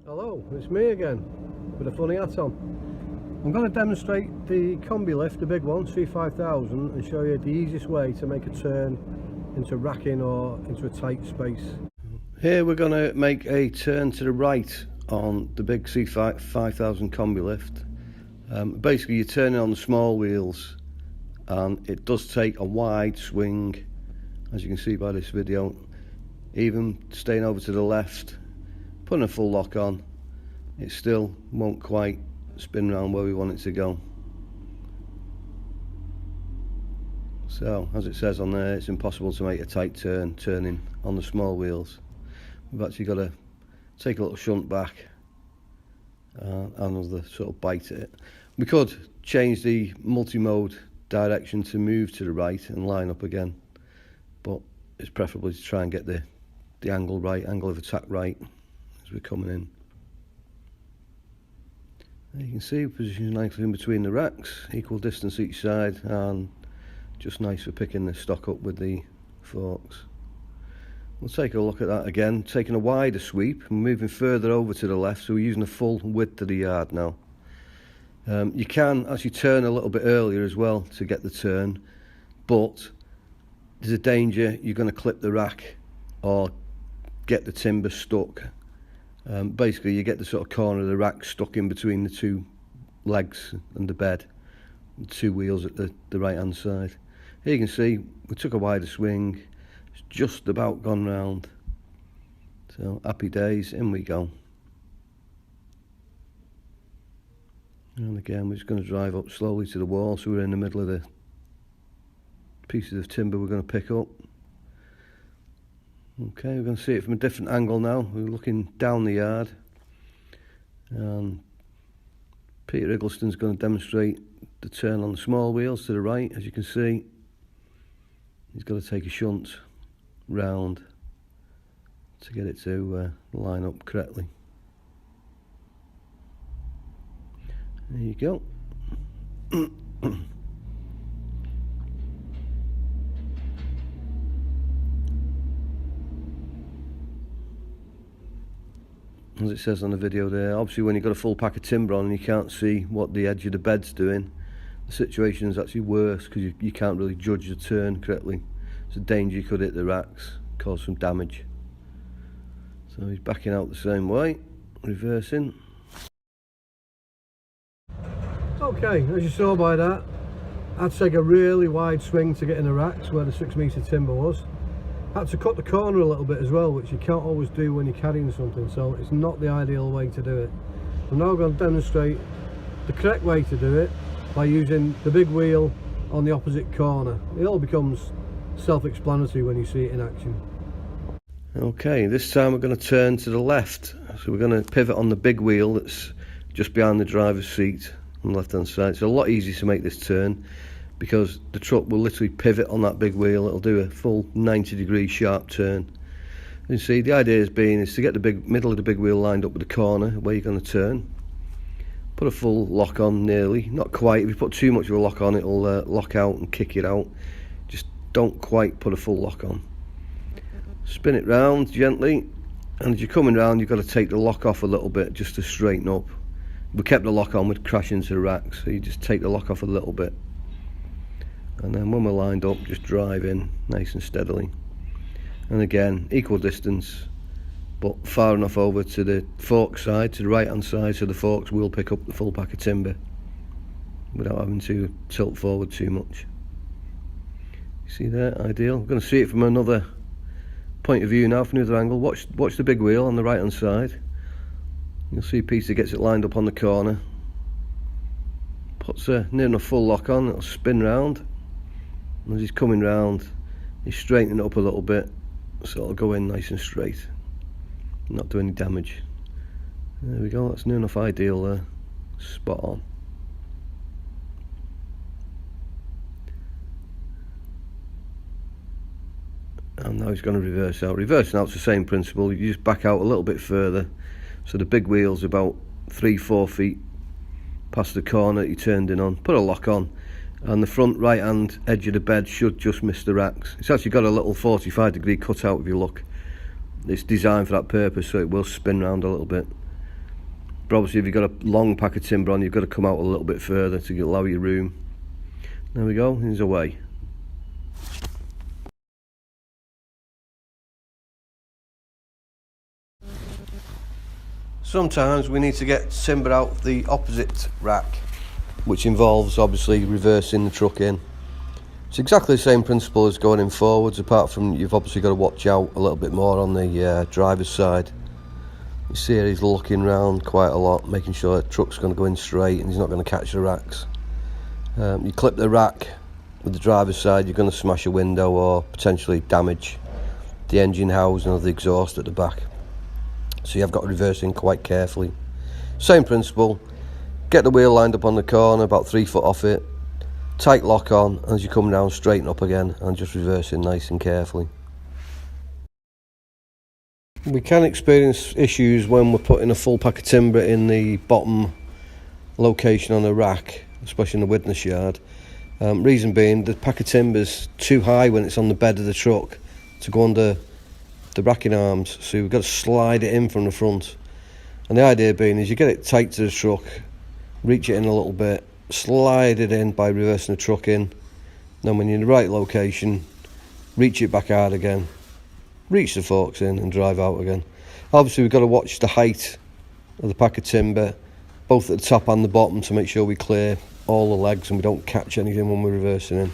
Hello, it's me again with a funny hat on. I'm going to demonstrate the combi lift, the big one, C5000, and show you the easiest way to make a turn into racking or into a tight space. Here we're going to make a turn to the right on the big C5000 combi lift. Basically you're turning on the small wheels and it does take a wide swing, as you can see by this video. Even staying over to the left, putting a full lock on, it still won't quite spin around where we want it to go. So as it says on there, it's impossible to make a tight turn turning on the small wheels. We've actually got to take a little shunt back and another sort of bite at it. We could change the multi-mode direction to move to the right and line up again, but it's preferable to try and get the angle right, angle of attack right as we're coming in. You can see position nicely in between the racks, equal distance each side, and just nice for picking the stock up with the forks. We'll take a look at that again, taking a wider sweep and moving further over to the left, so we're using the full width of the yard now. You can actually turn a little bit earlier as well to get the turn, but there's a danger you're going to clip the rack or get the timber stuck. Basically you get the sort of corner of the rack stuck in between the two legs and the bed, the two wheels at the right hand side. Here you can see we took a wider swing, it's just about gone round, so happy days, in we go. And again we're just going to drive up slowly to the wall, so we're in the middle of the pieces of timber we're going to pick up. Okay, we're going to see it from a different angle now. We're looking down the yard, and Peter Eggleston's going to demonstrate the turn on the small wheels to the right. As you can see, he's got to take a shunt round to get it to line up correctly. There you go. As it says on the video there, obviously when you've got a full pack of timber on and you can't see what the edge of the bed's doing, the situation is actually worse because you can't really judge the turn correctly. It's a danger you could hit the racks, cause some damage. So he's backing out the same way, reversing. Okay, as you saw by that, I had to take a really wide swing to get in the racks where the 6 metre timber was. Had to cut the corner a little bit as well, which you can't always do when you're carrying something, so it's not the ideal way to do it. I'm now going to demonstrate the correct way to do it by using the big wheel on the opposite corner. It all becomes self-explanatory when you see it in action. Okay, this time we're going to turn to the left, so we're going to pivot on the big wheel that's just behind the driver's seat on the left hand side. It's a lot easier to make this turn because the truck will literally pivot on that big wheel. It'll do a full 90-degree sharp turn. You see, the idea is to get the middle of the big wheel lined up with the corner where you're going to turn. Put a full lock on nearly, not quite. If you put too much of a lock on, it'll lock out and kick it out. Just don't quite put a full lock on. Spin it round gently, and as you're coming round, you've got to take the lock off a little bit just to straighten up. If we kept the lock on, we'd crash into the rack, so you just take the lock off a little bit. And then when we're lined up, just drive in nice and steadily. And again, equal distance, but far enough over to the fork side, to the right hand side, so the forks will pick up the full pack of timber without having to tilt forward too much. You see there, ideal. We're going to see it from another point of view now, from another angle. Watch the big wheel on the right hand side. You'll see Peter gets it lined up on the corner, puts a near enough full lock on, it'll spin round. And as he's coming round, he's straightening it up a little bit, so it'll go in nice and straight, not do any damage. There we go, that's near enough ideal there, spot on. And now he's going to reverse out. Reversing out's the same principle, you just back out a little bit further, so the big wheel's about 3-4 feet past the corner that you turned in on. Put a lock on, and the front right hand edge of the bed should just miss the racks. It's actually got a little 45-degree cutout if you look. It's designed for that purpose, so it will spin round a little bit. But obviously if you've got a long pack of timber on, you've got to come out a little bit further to allow you room. There we go, he's away. Sometimes we need to get timber out the opposite rack, which involves obviously reversing the truck in. It's exactly the same principle as going in forwards, apart from you've obviously got to watch out a little bit more on the driver's side. You see he's looking round quite a lot, making sure the truck's going to go in straight and he's not going to catch the racks. You clip the rack with the driver's side, you're going to smash a window or potentially damage the engine housing or the exhaust at the back. So you've got to reverse in quite carefully. Same principle, get the wheel lined up on the corner about 3 foot off it, tight lock on, as you come down, straighten up again and just reverse in nice and carefully. We can experience issues when we're putting a full pack of timber in the bottom location on a rack, especially in the witness yard. Reason being, the pack of timber's too high when it's on the bed of the truck to go under the racking arms, so we've got to slide it in from the front. And the idea being is you get it tight to the truck, reach it in a little bit, slide it in by reversing the truck in, then when you're in the right location, reach it back out again, reach the forks in and drive out again. Obviously we've got to watch the height of the pack of timber, both at the top and the bottom, to make sure we clear all the legs and we don't catch anything when we're reversing in.